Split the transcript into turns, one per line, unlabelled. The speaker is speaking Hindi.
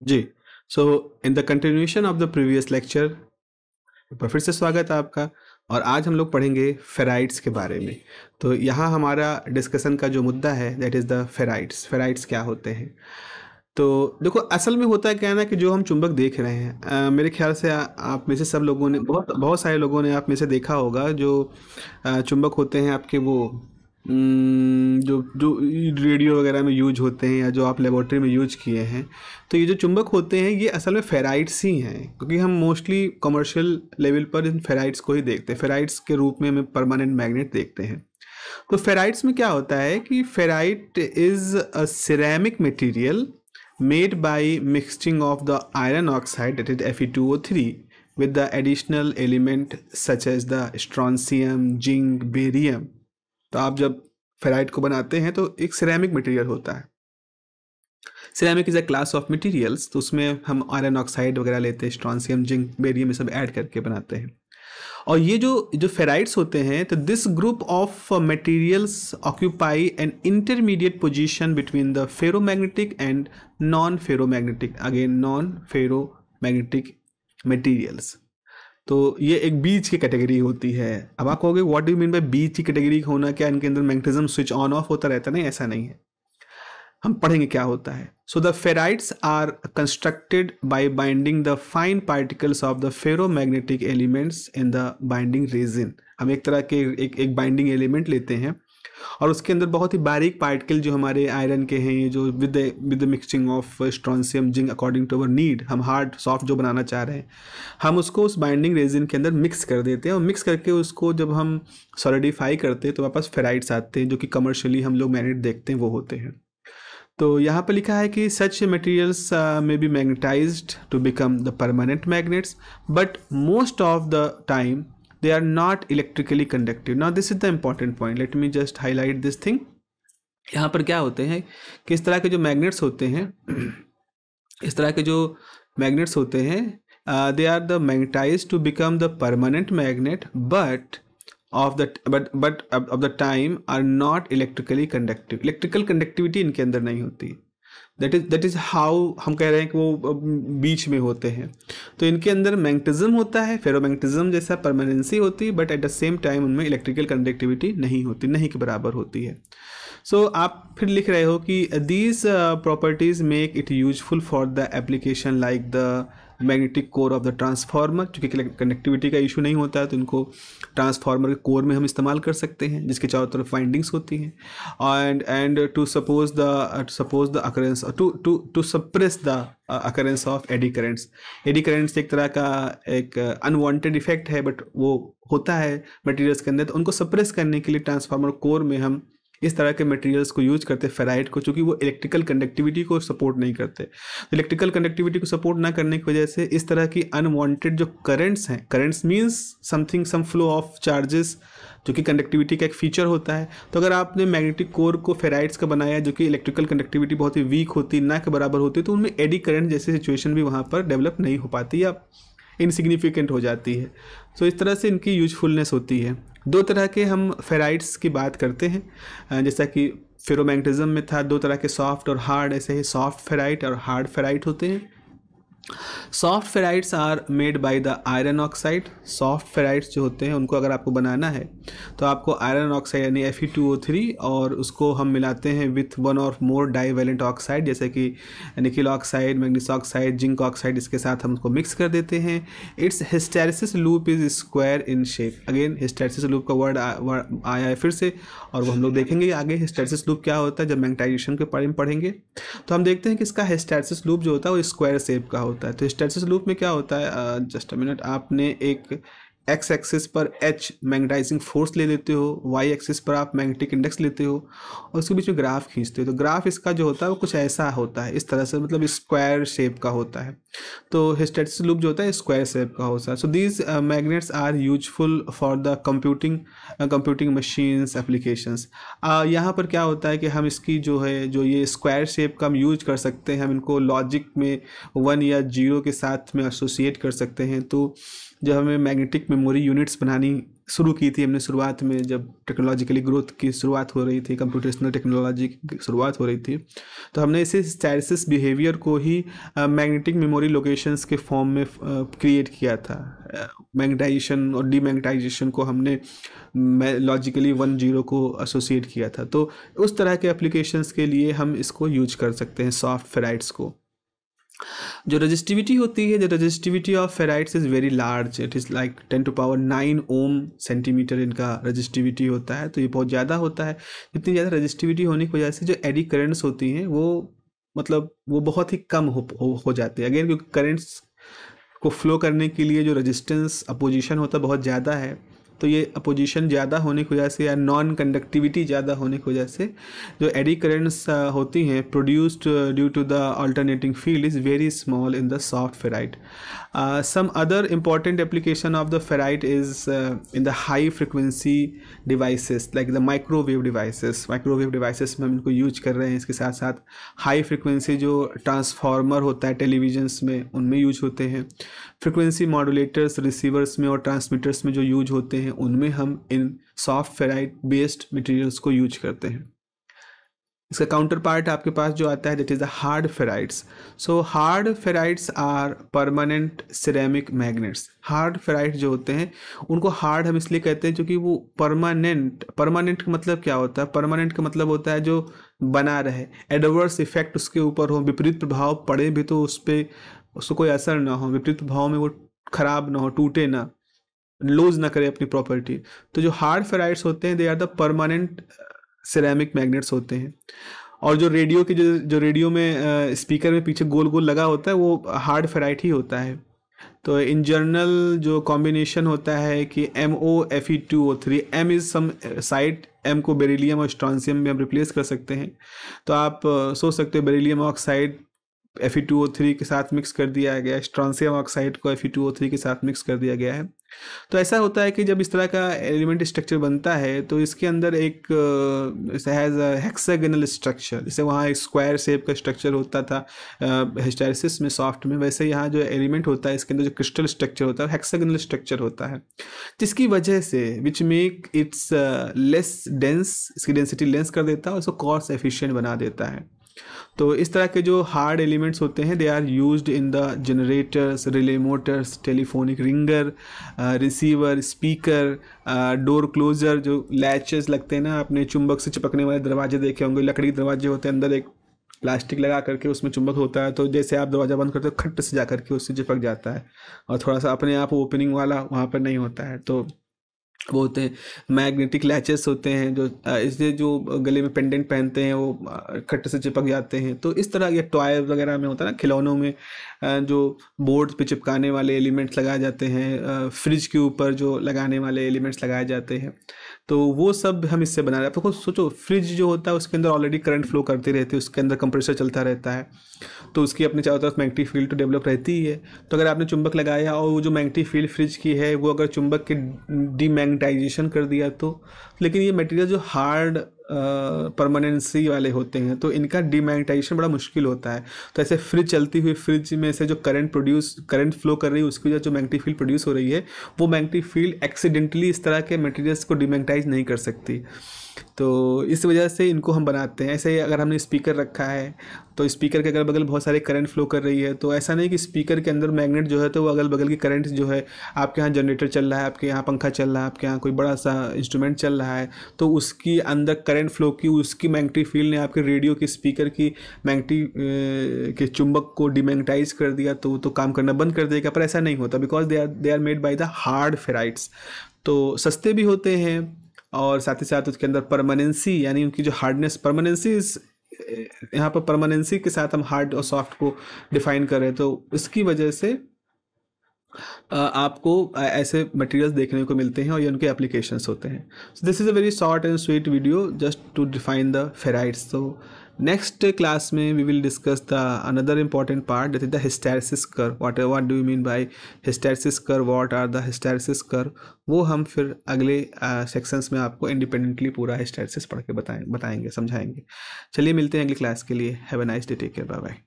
Ji. So in the continuation of the previous lecture, एक बार फिर से स्वागत है आपका। और आज हम लोग पढ़ेंगे फेराइड्स के बारे में। तो यहाँ हमारा डिस्कशन का जो मुद्दा है दैट इज़ द फेराइड्स। फेराइड्स क्या होते हैं? तो देखो, असल में होता है क्या है ना कि जो हम चुंबक देख रहे हैं, मेरे ख्याल से आप में से सब लोगों ने, बहुत बहुत सारे लोगों ने आप में से देखा होगा जो चुंबक होते हैं आपके, वो जो जो रेडियो वगैरह में यूज होते हैं या जो आप लेबोरेटरी में यूज किए हैं। तो ये जो चुंबक होते हैं ये असल में फेराइड्स ही हैं, क्योंकि हम मोस्टली कमर्शियल लेवल पर इन फेराइड्स को ही देखते हैं। फेराइड्स के रूप में हम परमानेंट मैग्नेट देखते हैं। तो फेराइड्स में क्या होता है कि ferrite is a ceramic material made by mixing of the iron oxide, that is Fe2O3, with the additional element such as the strontium, zinc, barium। तो आप जब फेराइट को बनाते हैं तो एक सिरेमिक मटेरियल होता है। Ceramic is a class of materials, तो उसमें हम आयरन ऑक्साइड वगैरह लेते हैं, स्ट्रॉन्सियम, जिंक, बेरियम, ये सब ऐड करके बनाते हैं। और ये जो जो फेराइट्स होते हैं, तो this group of materials occupy an intermediate position between the ferromagnetic and non ferromagnetic, again non ferromagnetic materials. तो ये एक बीच की कैटेगरी होती है। अब आप कहोगे what do you mean by बीच की कैटेगरी होना, क्या इनके अंदर मैग्नेटिज्म स्विच ऑन ऑफ होता रहता है? नहीं, ऐसा नहीं है। हम पढ़ेंगे क्या होता है। So the ferrites are constructed by binding the fine particles of the ferromagnetic elements in the binding resin. हम एक तरह के एक बाइंडिंग एलिमेंट लेते हैं और उसके अंदर बहुत ही बारीक पार्टिकल जो हमारे आयरन के हैं, ये जो with the mixing of strontium, zinc, according to our need, हम हार्ड सॉफ्ट जो बनाना चाह रहे हैं, हम उसको उस बाइंडिंग रेजिन के अंदर मिक्स कर देते हैं। और मिक्स करके उसको जब हम सॉलिडिफाई करते हैं तो हमारे पास फेराइट्स आते हैं, जो कि कमर्शियली हम लोग मैग्नेट देखते हैं वो होते हैं। तो यहाँ पर लिखा है कि सच मटेरियल्स में be magnetised to become the permanent magnets, but most of the time they are not electrically conductive. Now this is the important point, let me just highlight this thing। यहाँ पर क्या होते हैं कि इस तरह के जो मैग्नेट्स होते हैं इस तरह के जो मैग्नेट्स होते हैं, they are the magnetized to become the permanent magnet, but of the time are not electrically conductive। electrical conductivity इनके अंदर नहीं होती। दैट इज हाउ हम कह रहे हैं कि वो बीच में होते हैं। तो इनके अंदर मैग्नेटिज्म होता है, फेरोमैग्नेटिज्म जैसा परमानेंसी होती है, but at the same time उनमें इलेक्ट्रिकल कंडक्टिविटी नहीं होती, नहीं के बराबर होती है। सो आप फिर लिख रहे हो कि these properties make it useful for the application like the magnetic core of the transformer. चूँकि कनेक्टिविटी का इशू नहीं होता है तो इनको ट्रांसफार्मर के कोर में हम इस्तेमाल कर सकते हैं, जिसके चारों तरफ वाइंडिंग्स होती हैं। And to suppose the occurrence, to suppress the occurrence of eddy currents. Eddy currents एक तरह का एक अनवांटेड इफेक्ट है, बट वो होता है मटेरियल्स के अंदर, तो उनको सप्रेस करने के लिए ट्रांसफार्मर कोर में हम इस तरह के मटेरियल्स को यूज करते हैं फेराइट को, चूँकि वो इलेक्ट्रिकल कंडक्टिविटी को सपोर्ट नहीं करते। तो इलेक्ट्रिकल कंडक्टिविटी को सपोर्ट ना करने की वजह से इस तरह की अनवांटेड जो करंट्स हैं, currents means something, some flow of charges, जो कि कंडक्टिविटी का एक फीचर होता है। तो अगर आपने मैग्नेटिक कोर को फेराइट्स का बनाया जो कि इलेक्ट्रिकल कंडक्टिविटी बहुत ही वीक होती, ना के बराबर होती, तो उनमें एडी करंट जैसी सिचुएशन भी वहाँ पर डेवलप नहीं हो पाती या इनसिग्निफिकेंट हो जाती है। सो इस तरह से इनकी यूजफुलनेस होती है। दो तरह के हम फेराइट्स की बात करते हैं, जैसा कि फेरोमैग्नेटिज्म में था दो तरह के, सॉफ्ट और हार्ड, ऐसे ही सॉफ्ट फेराइट और हार्ड फेराइट होते हैं। Soft ferrites are made by the iron oxide. Soft ferrites जो होते हैं उनको अगर आपको बनाना है तो आपको आयरन ऑक्साइड यानी Fe2O3 और उसको हम मिलाते हैं विथ वन और मोर डाईवैलेंट ऑक्साइड, जैसे कि निकल oxide, manganese oxide, zinc oxide, इसके साथ हम उसको मिक्स कर देते हैं। It's hysteresis loop is square in shape. Again hysteresis loop का वर्ड आया है फिर से, और वो हम लोग देखेंगे आगे हिस्टैरिसीस लूप क्या होता है जब मैग्नेटाइजेशन के बारे में पढ़ेंगे। तो हम देखते हैं कि इसका हिस्टैरिसीस लूप जो होता है वो स्क्वायर शेप का होता है। तो हिस्टैरिसीस लूप में क्या होता है, जस्ट अ मिनट, आपने एक एक्स एक्सिस पर H मैग्नेटाइजिंग फोर्स ले लेते हो, वाई एक्सिस पर आप मैग्नेटिक इंडेक्स लेते हो और उसके बीच में ग्राफ खींचते हो। तो ग्राफ इसका जो होता है वो कुछ ऐसा होता है, इस तरह से, मतलब स्क्वायर शेप का होता है। तो हिस्टैरिसीस लूप जो होता है स्क्वायर शेप का होता है। So these magnets are useful for the computing machines applications. यहाँ पर क्या होता है कि हम इसकी जो है, जो ये स्क्वायर शेप का हम यूज कर सकते हैं, हम इनको लॉजिक में 1 या 0 के साथ में एसोसिएट कर सकते हैं। तो जब हमें मैग्नेटिक मेमोरी यूनिट्स बनानी शुरू की थी हमने शुरुआत में, जब टेक्नोलॉजिकली ग्रोथ की शुरुआत हो रही थी, कंप्यूटेशनल टेक्नोलॉजी की शुरुआत हो रही थी, तो हमने इसे हिस्टैरिसीस बिहेवियर को ही मैग्नेटिक मेमोरी लोकेशंस के फॉर्म में क्रिएट किया था। मैग्नेटाइजेशन और डीमैग्नेटाइजेशन को हमने लॉजिकली 1-0 को एसोसिएट किया था। तो उस तरह के एप्लीकेशंस के लिए हम इसको यूज कर सकते हैं सॉफ्ट फेराइट्स को। जो रजिस्टिविटी होती है, the resistivity of ferrites is very large, it is like 10⁻⁹ ohm centimetre इनका रजिस्टिविटी होता है। तो ये बहुत ज़्यादा होता है। इतनी ज़्यादा रजिस्टिविटी होने की वजह से जो एडी करेंट्स होती हैं वो मतलब वो बहुत ही कम हो जाती है। अगेन क्योंकि करेंट्स को फ्लो करने के लिए जो रेजिस्टेंस अपोजिशन होता है बहुत ज़्यादा है, तो ये अपोजिशन ज़्यादा होने की वजह से या नॉन कंडक्टिविटी ज़्यादा होने की वजह से जो एडी करेंट्स होती हैं produced due to the alternating field is very small in the soft ferrite. Some other important application of the ferrite is in the high frequency devices like the microwave devices. Microwave devices में हम इनको यूज कर रहे हैं। इसके साथ साथ हाई फ्रिक्वेंसी जो ट्रांसफार्मर होता है टेलीविजन्स में, उनमें यूज होते हैं। फ्रिक्वेंसी मॉड्यूलेटर्स रिसीवर्स में और ट्रांसमीटर्स में जो यूज होते हैं उनमें हम इन सॉफ्ट फेराइट बेस्ड मटेरियल्स को यूज करते हैं। इसका काउंटर पार्ट आपके पास जो आता है that is the hard ferrites. So hard ferrites are permanent ceramic magnets. Hard ferrite जो होते हैं उनको हार्ड हम इसलिए कहते हैं क्योंकि वो परमानेंट का मतलब क्या होता है? परमानेंट का मतलब होता है जो बना रहे, एडवर्स इफेक्ट उसके ऊपर हो, विपरीत प्रभाव पड़े भी तो उस पर उसको कोई असर ना हो, विपरीत प्रभाव में वो खराब ना हो, टूटे ना, लूज ना करे अपनी प्रॉपर्टी। तो जो हार्ड फेराइट्स होते हैं they are the permanent ceramic magnets होते हैं। और जो रेडियो की जो रेडियो में स्पीकर में पीछे गोल गोल लगा होता है वो हार्ड फेराइट ही होता है। तो इन जनरल जो कॉम्बिनेशन होता है कि MoFe2O3, M is some side, M को बेरिलियम और स्ट्रॉन्सियम में हम रिप्लेस कर सकते हैं। तो आप सोच सकते हो बेरिलियम ऑक्साइड Fe2O3 के साथ मिक्स कर दिया गया है, स्ट्रॉन्सियम ऑक्साइड को Fe2O3 के साथ मिक्स कर दिया गया है। तो ऐसा होता है कि जब इस तरह का एलिमेंट स्ट्रक्चर बनता है तो इसके अंदर एक हैज़ हेक्सागोनल स्ट्रक्चर, जैसे वहाँ एक स्क्वायर शेप का स्ट्रक्चर होता था हिस्टैरिसीस में सॉफ्ट में, वैसे यहाँ जो एलिमेंट होता है इसके अंदर जो क्रिस्टल स्ट्रक्चर होता है हेक्सागोनल स्ट्रक्चर होता है, जिसकी वजह से which make it's less dense, इसकी डेंसिटी लेस कर देता है और उसको कॉस्ट एफिशिएंट बना देता है। तो इस तरह के जो हार्ड एलिमेंट्स होते हैं they are used in the generators, relay motors, telephonic ringer, receiver, speaker, door closer, जो लैचेस लगते हैं ना, आपने चुंबक से चिपकने वाले दरवाजे देखे होंगे, लकड़ी के दरवाजे होते हैं, अंदर एक प्लास्टिक लगा करके उसमें चुंबक होता है, तो जैसे आप दरवाज़ा बंद करते हो खट से जा करके उससे चिपक जाता है और थोड़ा सा अपने आप ओपनिंग वाला वहाँ पर नहीं होता है। तो वो होते हैं मैग्नेटिक लैचेस होते हैं जो इससे जो गले में पेंडेंट पहनते हैं वो खट से चिपक जाते हैं। तो इस तरह ये टॉय वगैरह में होता है ना, खिलौनों में जो बोर्ड पे चिपकाने वाले एलिमेंट्स लगाए जाते हैं, फ्रिज के ऊपर जो लगाने वाले एलिमेंट्स लगाए जाते हैं, तो वो सब हम इससे बना रहे हैं। आपको सोचो फ्रिज जो होता है उसके अंदर ऑलरेडी करंट फ्लो करती रहती है, उसके अंदर कंप्रेसर चलता रहता है, तो उसकी अपने चारों तरफ मैग्नेटिक फील्ड तो डेवलप रहती ही है। तो अगर आपने चुंबक लगाया और वो जो मैग्नेटिक फील्ड फ्रिज की है वो अगर चुंबक के डीमैग्नेटाइजेशन कर दिया तो, लेकिन ये मटेरियल जो हार्ड परमानेंसी वाले होते हैं तो इनका डीमैग्नेटाइजेशन बड़ा मुश्किल होता है। तो ऐसे फ्रिज चलती हुई फ्रिज में से जो करंट फ्लो कर रही है उसकी वजह जो मैग्नेटिक फील्ड प्रोड्यूस हो रही है वो मैग्नेटिक फील्ड एक्सीडेंटली इस तरह के मटेरियल्स को डीमैग्नेटाइज नहीं कर सकती। तो इस वजह से इनको हम बनाते हैं। ऐसे ही अगर हमने स्पीकर रखा है तो स्पीकर के अगल बगल बहुत सारे करंट फ्लो कर रही है, तो ऐसा नहीं कि स्पीकर के अंदर मैग्नेट जो है तो वो अगल बगल की करंट जो है, आपके यहाँ जनरेटर चल रहा है, आपके यहाँ पंखा चल रहा है, आपके यहाँ कोई बड़ा सा इंस्ट्रूमेंट चल रहा है, तो उसकी अंदर करंट फ्लो की उसकी मैग्नेटिक फील्ड ने आपके रेडियो की स्पीकर की मैग्नेटिक के चुंबक को डीमैग्नेटाइज कर दिया तो काम करना बंद कर देगा। पर ऐसा नहीं होता because they are made by the hard ferrites. तो सस्ते भी होते हैं और साथ ही साथ उसके अंदर परमानेंसी यानी उनकी जो हार्डनेस, परमानेंसी यहाँ पर परमानेंसी के साथ हम हार्ड और सॉफ्ट को डिफाइन कर रहे हैं, तो इसकी वजह से आपको ऐसे मटेरियल्स देखने को मिलते हैं और ये उनके एप्लीकेशंस होते हैं। So this is a very short and sweet video just to define the ferrites. तो नेक्स्ट क्लास में we will discuss the another important part that is the hysteresis curve. What do you mean by hysteresis curve, what are the hysteresis curve, वो हम फिर अगले सेक्शंस में आपको इंडिपेंडेंटली पूरा हिस्टैरिसीस पढ़ के बताएंगे, समझाएंगे। चलिए मिलते हैं अगली क्लास के लिए। Have a nice day, take care, bye bye.